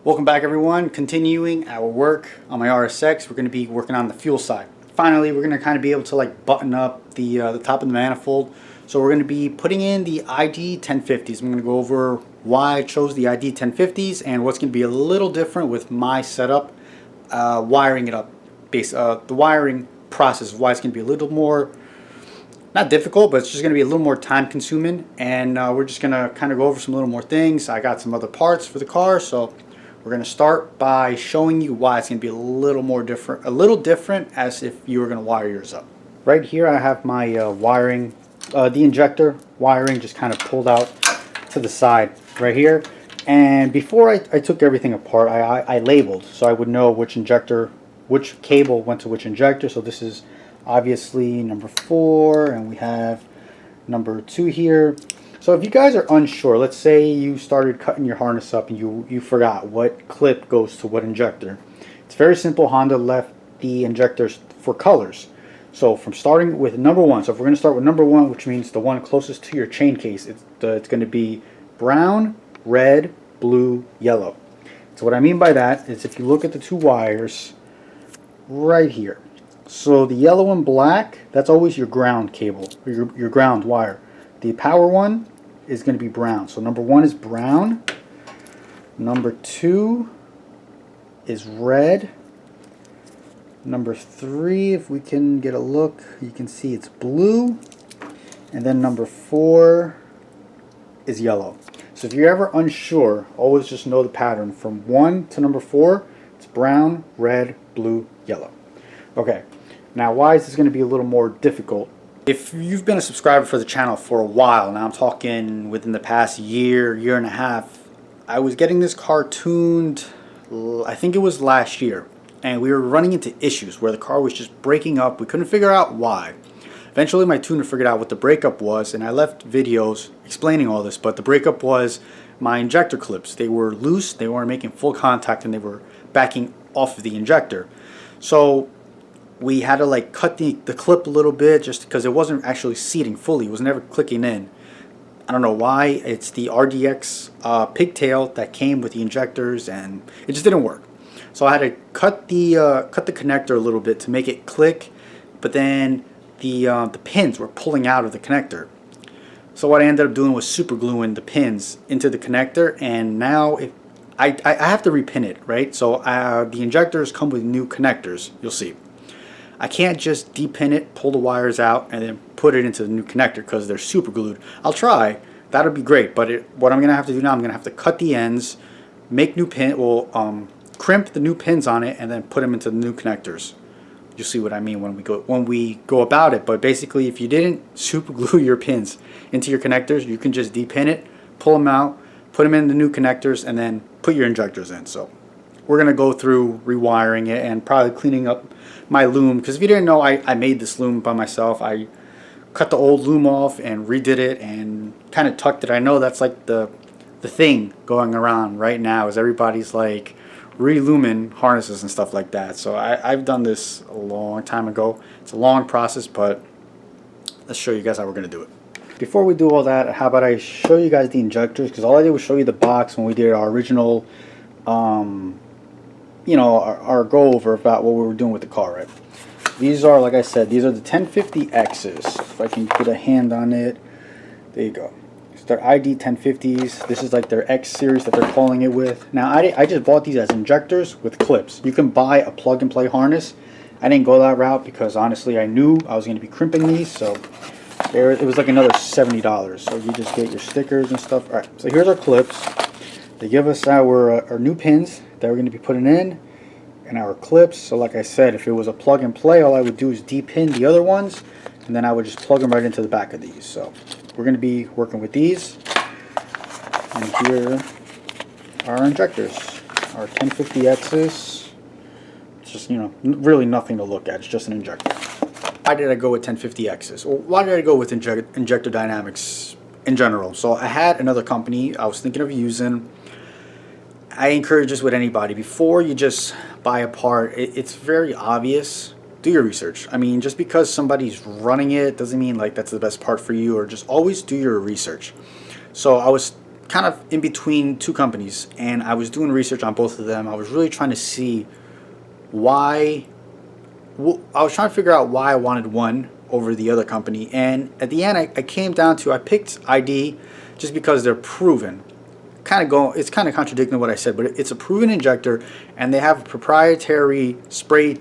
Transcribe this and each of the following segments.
Welcome back, everyone. Continuing our work on my RSX, we're going to be working on the fuel side. Finally, we're going to kind of be able to like button up the top of the manifold. So we're going to be putting in the ID 1050s. I'm going to go over why I chose the ID 1050s and what's going to be a little different with my setup, wiring it up. The wiring process, why it's going to be a little more, not difficult, but it's just going to be a little more time consuming. And we're just going to kind of go over some little more things. I got some other parts for the car, so we're going to start by showing you why it's going to be a little different as if you were going to wire yours up. Right here I have my wiring, the injector wiring just kind of pulled out to the side right here. And before I took everything apart, I labeled so I would know which cable went to which injector. So this is obviously number 4, and we have number 2 here. So if you guys are unsure, let's say you started cutting your harness up and you forgot what clip goes to what injector. It's very simple. Honda left the injectors for colors. So from starting with number 1, so if we're going to start with number 1, which means the one closest to your chain case, it's going to be brown, red, blue, yellow. So what I mean by that is if you look at the 2 wires right here. So the yellow and black, that's always your ground cable, or your ground wire. The power one is going to be brown. So number 1 is brown. Number 2 is red. Number 3, if we can get a look, you can see it's blue. And then number 4 is yellow. So if you're ever unsure, always just know the pattern. From 1 to number 4, it's brown, red, blue, yellow. Okay, now why is this going to be a little more difficult? If you've been a subscriber for the channel for a while, now I'm talking within the past year and a half, I was getting this car tuned, I think it was last year, and we were running into issues where the car was just breaking up. We couldn't figure out why. Eventually my tuner figured out what the breakup was, and I left videos explaining all this, but the breakup was my injector clips. They were loose, they weren't making full contact, and they were backing off of the injector. So we had to like cut the clip a little bit just because it wasn't actually seating fully. It was never clicking in. I don't know why. It's the RDX pigtail that came with the injectors, and it just didn't work. So I had to cut the connector a little bit to make it click, but then the pins were pulling out of the connector. So what I ended up doing was super gluing the pins into the connector, and now I have to repin it, right? So the injectors come with new connectors. You'll see. I can't just depin it, pull the wires out, and then put it into the new connector because they're super glued. I'll try. That'll be great. But what I'm going to have to do now, I'm going to have to cut the ends, make new pin, crimp the new pins on it, and then put them into the new connectors. You'll see what I mean when we go about it. But basically, if you didn't super glue your pins into your connectors, you can just depin it, pull them out, put them in the new connectors, and then put your injectors in. So we're going to go through rewiring it and probably cleaning up my loom, because if you didn't know, I made this loom by myself. I cut the old loom off and redid it and kind of tucked it. I know that's like the thing going around right now is everybody's like re-looming harnesses and stuff like that. So I've done this a long time ago. It's a long process, but let's show you guys how we're going to do it. Before we do all that, how about I show you guys the injectors, because all I did was show you the box when we did our original you know, our go over about what we were doing with the car, right? These are, like I said, these are the 1050Xs. If I can put a hand on it, there you go. It's their ID 1050s. This is like their X series that they're calling it with. Now, I just bought these as injectors with clips. You can buy a plug-and-play harness. I didn't go that route because honestly, I knew I was going to be crimping these, so it was like another $70. So you just get your stickers and stuff. All right, so here's our clips. They give us our new pins that we're going to be putting in, and our clips. So like I said, if it was a plug and play, all I would do is depin the other ones, and then I would just plug them right into the back of these. So we're going to be working with these, and here are our injectors, our 1050Xs. It's just, you know, really nothing to look at. It's just an injector. Why did I go with 1050Xs? Well, why did I go with Injector Dynamics in general? So I had another company I was thinking of using. I encourage this with anybody. Before you just buy a part, it's very obvious. Do your research. I mean, just because somebody's running it doesn't mean like that's the best part for you, or just always do your research. So I was kind of in between two companies, and I was doing research on both of them. I was really trying to see why. I was trying to figure out why I wanted one over the other company, and at the end, I came down to I picked ID just because they're proven. It's kind of contradicting what I said, but it's a proven injector, and they have a proprietary spray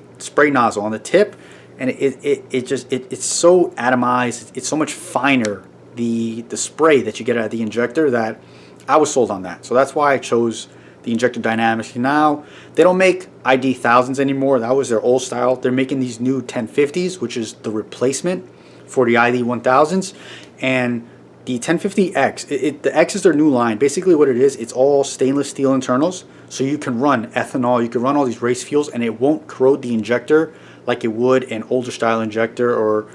nozzle on the tip, and it's so atomized. It's so much finer, the spray that you get out of the injector, that I was sold on that. So that's why I chose the Injector Dynamics. Now they don't make ID 1000s anymore. That was their old style. They're making these new 1050s, which is the replacement for the ID 1000s, and the 1050X, the X is their new line. Basically what it is, it's all stainless steel internals, so you can run ethanol, you can run all these race fuels, and it won't corrode the injector like it would an older style injector. Or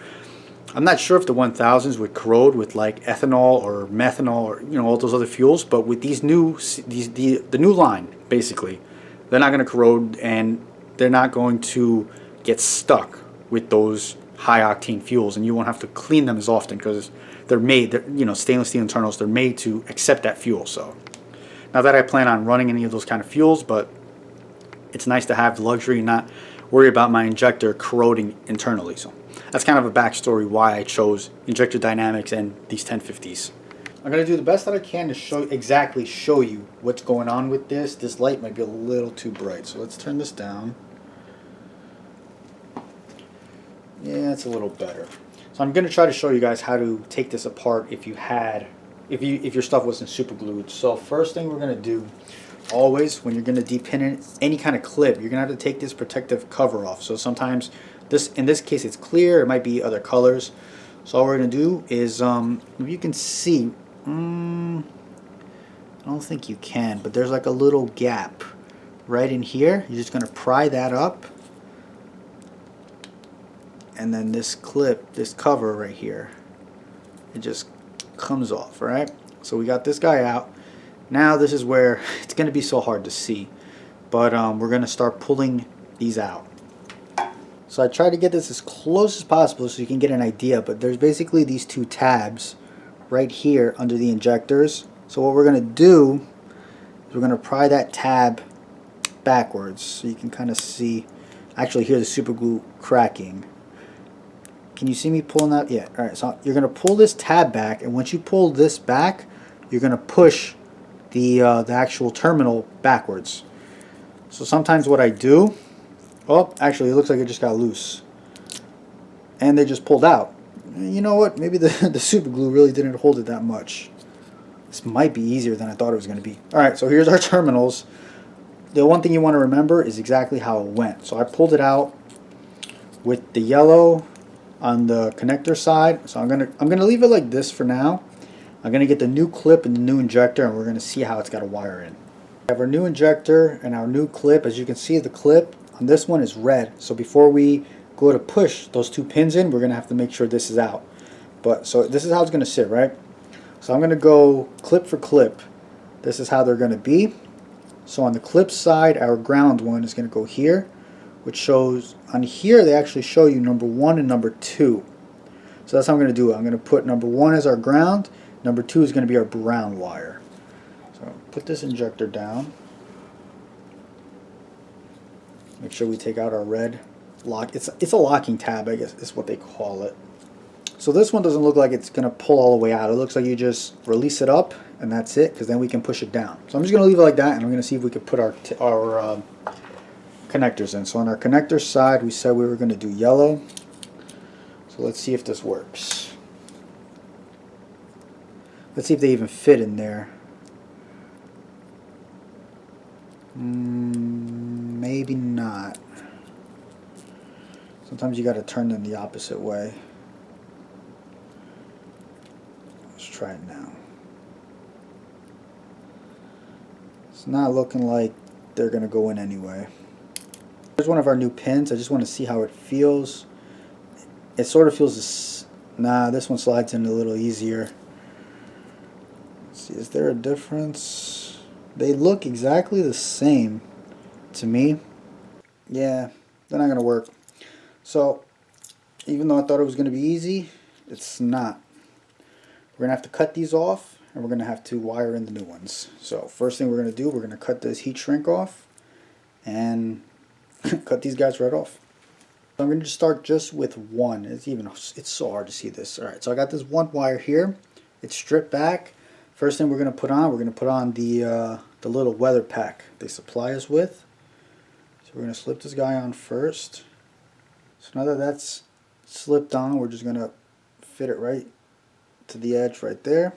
I'm not sure if the 1000s would corrode with like ethanol or methanol or all those other fuels, but with the new line, basically, they're not going to corrode, and they're not going to get stuck with those high octane fuels, and you won't have to clean them as often because they're stainless steel internals, they're made to accept that fuel. So not that I plan on running any of those kind of fuels, but it's nice to have the luxury and not worry about my injector corroding internally. So that's kind of a backstory why I chose Injector Dynamics and these 1050s. I'm going to do the best that I can to show you what's going on with this. This light might be a little too bright, so let's turn this down. Yeah, it's a little better. So I'm going to try to show you guys how to take this apart if your stuff wasn't super glued. So first thing we're going to do, always when you're going to depin any kind of clip, you're going to have to take this protective cover off. So sometimes in this case it's clear, it might be other colors. So all we're going to do is, if you can see, I don't think you can, but there's like a little gap right in here. You're just going to pry that up. And then this cover right here, it just comes off, right? So we got this guy out. Now this is where it's going to be so hard to see, but we're going to start pulling these out. So I tried to get this as close as possible so you can get an idea, but there's basically these two tabs right here under the injectors. So what we're going to do is we're going to pry that tab backwards so you can kind of see, actually hear the super glue cracking. Can you see me pulling that? Yeah. Alright, so you're going to pull this tab back, and once you pull this back, you're going to push the actual terminal backwards. So sometimes what I do, oh, actually it looks like it just got loose. And they just pulled out. You know what? Maybe the super glue really didn't hold it that much. This might be easier than I thought it was going to be. Alright, so here's our terminals. The one thing you want to remember is exactly how it went. So I pulled it out with the yellow on the connector side. So I'm gonna leave it like this for now. I'm gonna get the new clip and the new injector, and we're gonna see how it's got to wire in. We have our new injector and our new clip. As you can see, the clip on this one is red. So before we go to push those two pins in, we're gonna have to make sure this is out. So this is how it's gonna sit, right? So I'm gonna go clip for clip. This is how they're gonna be. So on the clip side, our ground one is gonna go here, which shows on here they actually show you number 1 and number 2. So that's how I'm going to do it. I'm going to put number 1 as our ground, number 2 is going to be our brown wire. So put this injector down. Make sure we take out our red lock. It's a locking tab, I guess is what they call it. So this one doesn't look like it's going to pull all the way out. It looks like you just release it up and that's it, because then we can push it down. So I'm just going to leave it like that, and I'm going to see if we could put our connectors in. So on our connector side, we said we were going to do yellow. So let's see if this works. Let's see if they even fit in there. Maybe not. Sometimes you got to turn them the opposite way. Let's try it now. It's not looking like they're going to go in anyway. Here's one of our new pins. I just want to see how it feels. It sort of feels nah, this one slides in a little easier. Let's see, is there a difference? They look exactly the same to me. Yeah, they're not going to work. So even though I thought it was going to be easy, it's not. We're going to have to cut these off, and we're going to have to wire in the new ones. So first thing we're going to do, we're going to cut this heat shrink off and cut these guys right off. I'm going to start just with one. It's so hard to see this. Alright, so I got this one wire here. It's stripped back. First thing we're going to put on, the little weather pack they supply us with. So we're going to slip this guy on first. So now that that's slipped on, we're just going to fit it right to the edge right there.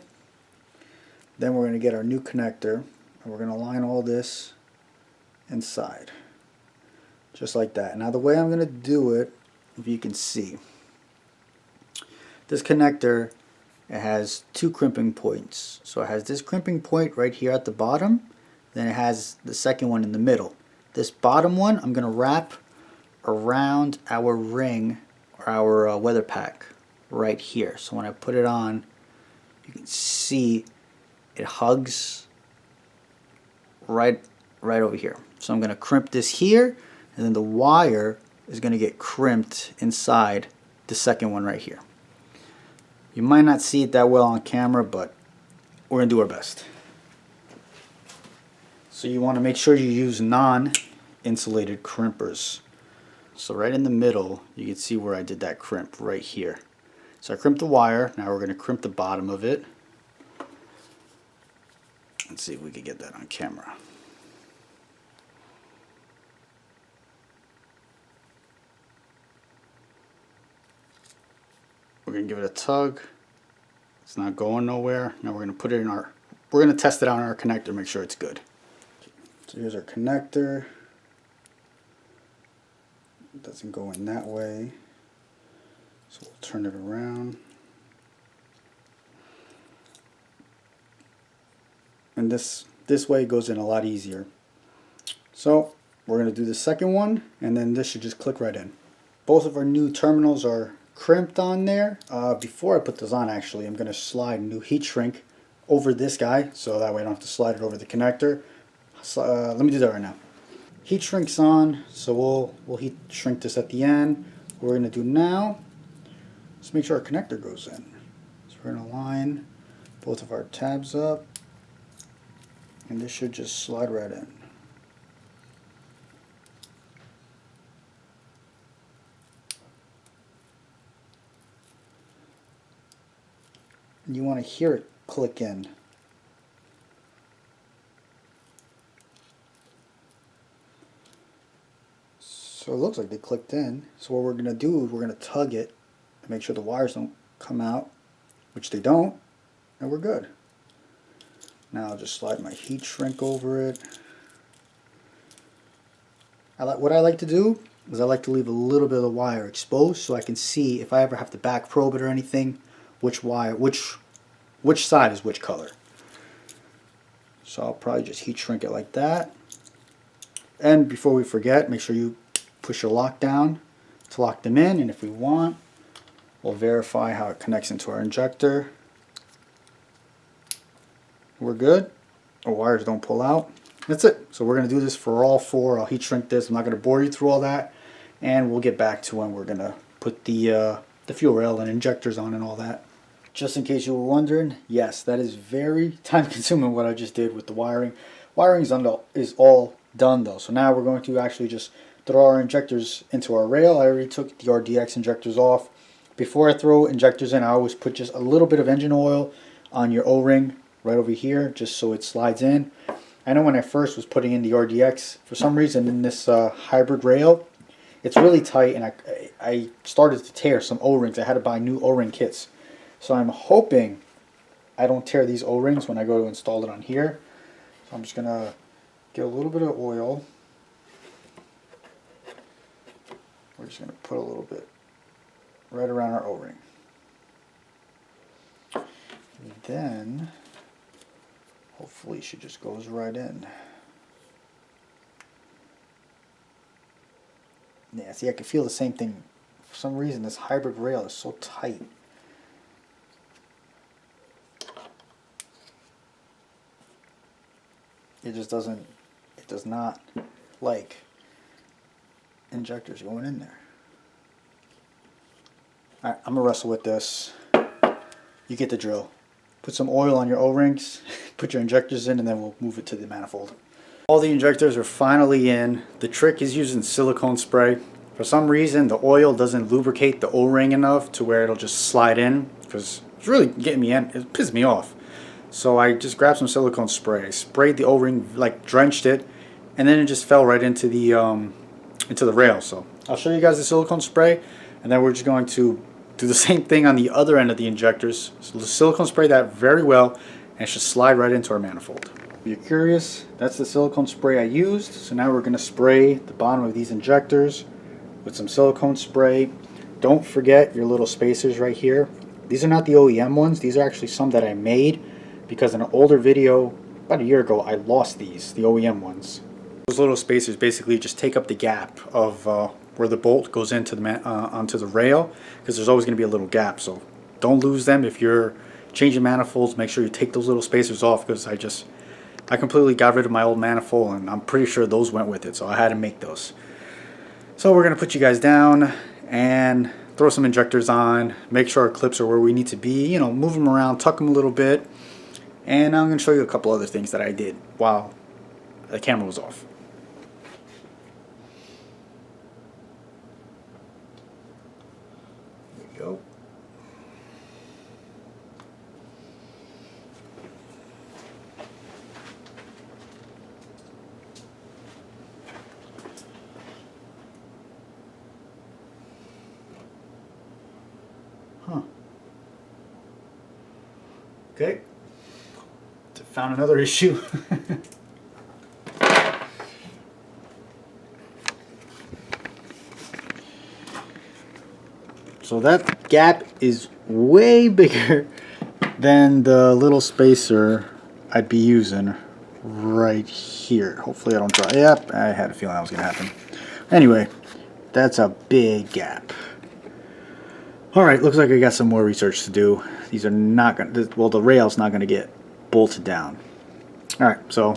Then we're going to get our new connector and we're going to line all this inside. Just like that. Now the way I'm going to do it, if you can see, this connector, it has two crimping points. So it has this crimping point right here at the bottom, then it has the second one in the middle. This bottom one I'm going to wrap around our ring or our weather pack right here. So when I put it on, you can see it hugs right over here. So I'm going to crimp this here, and then the wire is going to get crimped inside the second one right here. You might not see it that well on camera, but we're going to do our best. So you want to make sure you use non-insulated crimpers. So right in the middle, you can see where I did that crimp right here. So I crimped the wire. Now we're going to crimp the bottom of it. Let's see if we can get that on camera. We're going to give it a tug. It's not going nowhere. Now we're going to put it in we're going to test it out on our connector, make sure it's good. So here's our connector. It doesn't go in that way. So we'll turn it around. And this way it goes in a lot easier. So we're going to do the second one, and then this should just click right in. Both of our new terminals are crimped on there. Before I put this on, actually, I'm going to slide a new heat shrink over this guy, so that way I don't have to slide it over the connector. So, let me do that right now. Heat shrink's on, so we'll heat shrink this at the end. What we're going to do now, let's make sure our connector goes in. So we're going to line both of our tabs up, and this should just slide right in. You want to hear it click in. So it looks like they clicked in. So what we're going to do is we're going to tug it to make sure the wires don't come out, which they don't, and we're good. Now I'll just slide my heat shrink over it. What I like to do is I like to leave a little bit of the wire exposed so I can see if I ever have to back probe it or anything, which side is which color. So I'll probably just heat shrink it like that. And before we forget, make sure you push your lock down to lock them in, and if we want, we'll verify how it connects into our injector. We're good. Our wires don't pull out. That's it. So we're going to do this for all four. I'll heat shrink this. I'm not going to bore you through all that, and we'll get back to when we're going to put the fuel rail and injectors on and all that. Just in case you were wondering, yes, that is very time consuming what I just did with the wiring. Wiring is all done though, so now we're going to actually just throw our injectors into our rail. I already took the RDX injectors off. Before I throw injectors in, I always put just a little bit of engine oil on your O-ring right over here, just so it slides in. I know when I first was putting in the RDX, for some reason in this hybrid rail, it's really tight, and I started to tear some O-rings. I had to buy new O-ring kits. So I'm hoping I don't tear these O-rings when I go to install it on here. So I'm just going to get a little bit of oil. We're just going to put a little bit right around our O-ring. And then hopefully she just goes right in. Yeah, see, I can feel the same thing. For some reason, this hybrid rail is so tight. It just doesn't, it does not like injectors going in there. Alright, I'm going to wrestle with this. You get the drill. put some oil on your O-rings, put your injectors in, and then we'll move it to the manifold. All the injectors are finally in. The trick is using silicone spray. For some reason, the oil doesn't lubricate the O-ring enough to where it'll just slide in, because it's really getting me in. It pissed me off. So I just grabbed some silicone spray, sprayed the O-ring, like drenched it, and then it just fell right into the rail. So I'll show you guys the silicone spray, and then we're just going to do the same thing on the other end of the injectors. So the silicone spray that very well, and it should slide right into our manifold. If you're curious, that's the silicone spray I used. So now we're going to spray the bottom of these injectors with some silicone spray. Don't forget your little spacers right here. These are not the OEM ones. These are actually some that I made because in an older video about a year ago I lost these, the OEM ones. Those little spacers basically just take up the gap of where the bolt goes into the onto the rail, because there's always going to be a little gap. So don't lose them. If you're changing manifolds, make sure you take those little spacers off, because I completely got rid of my old manifold and I'm pretty sure those went with it, so I had to make those. So we're going to put you guys down and throw some injectors on, make sure our clips are where we need to be, you know, move them around, tuck them a little bit, and I'm going to show you a couple other things that I did while the camera was off. There we go. Huh. Okay. Found another issue. So that gap is way bigger than the little spacer I'd be using right here. Hopefully I don't draw. Yep, I had a feeling that was going to happen. Anyway, that's a big gap. Alright, looks like I got some more research to do. These are not going to, well, the rail's not going to get bolted down. Alright, so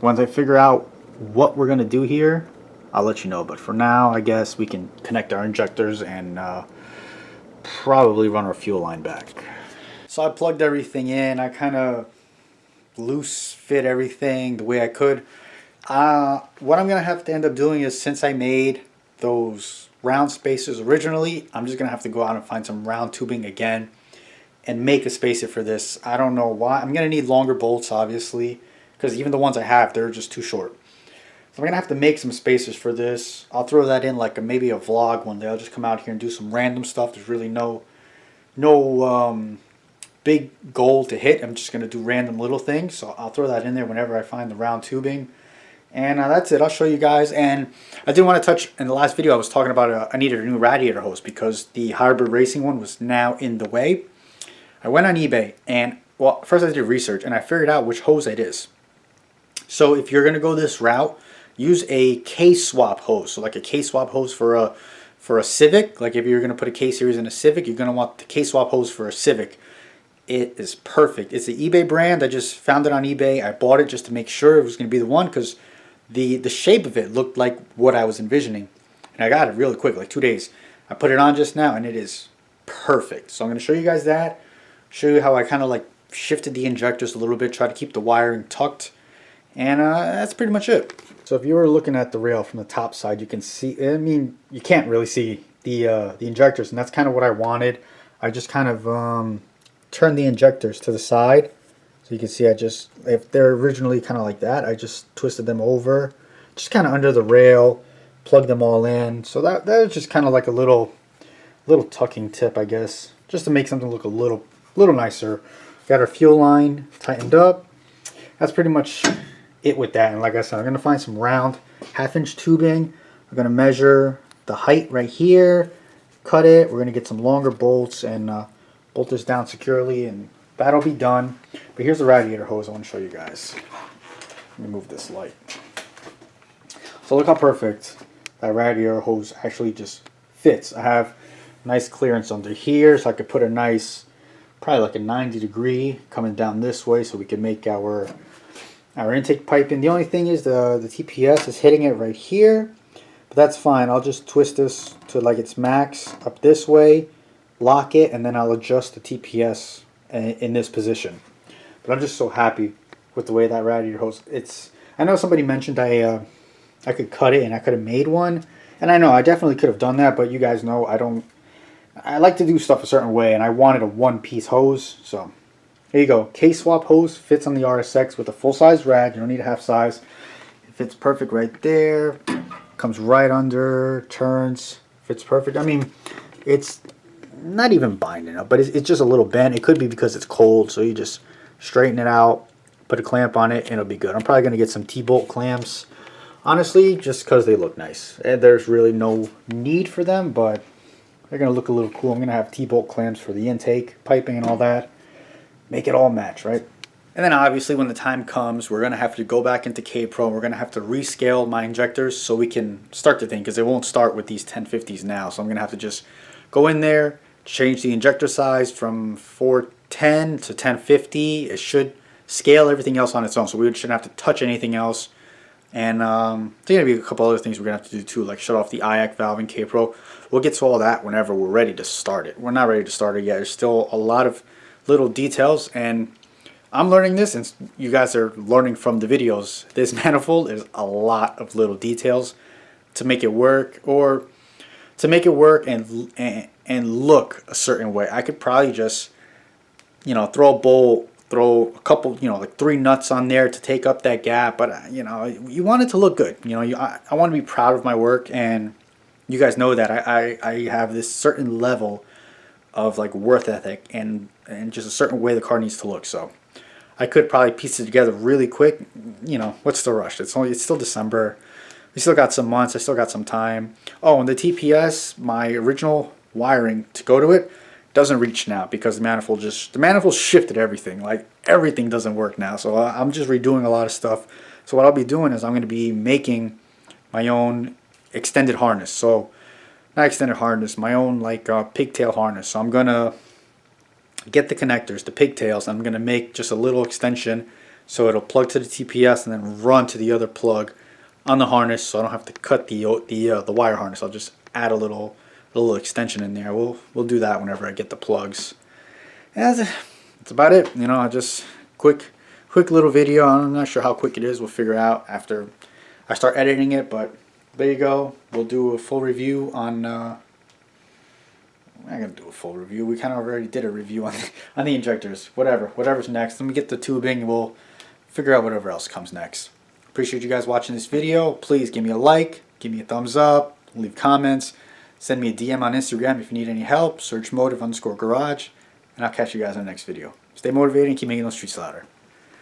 once I figure out what we're going to do here, I'll let you know. But for now, I guess we can connect our injectors and probably run our fuel line back. So I plugged everything in. I kind of loose fit everything the way I could. What I'm going to have to end up doing is, since I made those round spacers originally, I'm just going to have to go out and find some round tubing again and make a spacer for this. I don't know why. I'm going to need longer bolts, obviously, because even the ones I have, they're just too short. So I'm going to have to make some spacers for this. I'll throw that in like maybe a vlog one day. I'll just come out here and do some random stuff. There's really no big goal to hit. I'm just going to do random little things. So I'll throw that in there whenever I find the round tubing. And that's it. I'll show you guys. And I did want to touch, in the last video I was talking about I needed a new radiator hose because the hybrid racing one was now in the way. I went on eBay and, well, first I did research and I figured out which hose it is. So if you're going to go this route, use a K-swap hose. So like a K-swap hose for a Civic. Like if you're going to put a K-series in a Civic, you're going to want the K-swap hose for a Civic. It is perfect. It's the eBay brand. I just found it on eBay. I bought it just to make sure it was going to be the one, because the shape of it looked like what I was envisioning. And I got it really quick, like 2 days. I put it on just now and it is perfect. So I'm going to show you guys that. Show you how I kind of like shifted the injectors a little bit, try to keep the wiring tucked. And that's pretty much it. So if you were looking at the rail from the top side, you can see, I mean, you can't really see the injectors, and that's kind of what I wanted. I just kind of turned the injectors to the side. So you can see if they're originally kind of like that, I just twisted them over, just kind of under the rail, plugged them all in. So that was just kind of like a little tucking tip, I guess, just to make something look a little nicer. Got our fuel line tightened up. That's pretty much it with that. And like I said, I'm going to find some round 1/2-inch tubing. I'm going to measure the height right here, cut it. We're going to get some longer bolts and bolt this down securely, and that'll be done. But here's the radiator hose I want to show you guys. Let me move this light. So look how perfect that radiator hose actually just fits. I have nice clearance under here, so I could put a nice, probably like a 90-degree coming down this way, so we can make our intake pipe in. The only thing is the TPS is hitting it right here, but that's fine. I'll just twist this to like its max up this way, lock it, and then I'll adjust the TPS in this position. But I'm just so happy with the way that radiator hose. I know somebody mentioned I could cut it and I could have made one, and I know I definitely could have done that. But you guys know I like to do stuff a certain way, and I wanted a one-piece hose. So here you go. Case swap hose fits on the RSX with a full-size rad. You don't need a half size. It fits perfect right there. Comes right under. Turns. Fits perfect. I mean, it's not even binding up, but it's just a little bent. It could be because it's cold, so you just straighten it out, put a clamp on it, and it'll be good. I'm probably going to get some T-bolt clamps, honestly, just because they look nice. And there's really no need for them, but they're going to look a little cool. I'm going to have T-bolt clamps for the intake, piping, and all that. Make it all match, right? And then obviously when the time comes, we're going to have to go back into K-Pro. We're going to have to rescale my injectors so we can start the thing, because it won't start with these 1050s now. So I'm going to have to just go in there, change the injector size from 410 to 1050. It should scale everything else on its own, so we shouldn't have to touch anything else. And there's going to be a couple other things we're going to have to do too, like shut off the IAC valve in K-Pro. We'll get to all that whenever we're ready to start it. We're not ready to start it yet. There's still a lot of little details, and I'm learning this, and you guys are learning from the videos. This manifold is a lot of little details to make it work, or to make it work and look a certain way. I could probably just, throw a bolt, throw a couple, like 3 nuts on there to take up that gap. But, you want it to look good. I want to be proud of my work, and you guys know that I have this certain level of like worth ethic and just a certain way the car needs to look. So I could probably piece it together really quick. What's the rush? It's still December. We still got some months. I still got some time. Oh, and the TPS, my original wiring to go to it, doesn't reach now because the manifold shifted everything. Like everything doesn't work now. So I'm just redoing a lot of stuff. So what I'll be doing is I'm going to be making my own extended harness. So not extended harness, my own like pigtail harness. So I'm going to get the connectors, the pigtails. I'm going to make just a little extension so it'll plug to the TPS and then run to the other plug on the harness, so I don't have to cut the wire harness. I'll just add a little extension in there. We'll do that whenever I get the plugs. And that's about it. Just quick little video. I'm not sure how quick it is. We'll figure out after I start editing it. But there you go. We'll do a full review on. I'm not gonna do a full review. We kind of already did a review on the injectors. Whatever's next. Let me get the tubing, and we'll figure out whatever else comes next. Appreciate you guys watching this video. Please give me a like, give me a thumbs up, leave comments, send me a DM on Instagram if you need any help. Search motive_garage, and I'll catch you guys in the next video. Stay motivated and keep making those streets louder.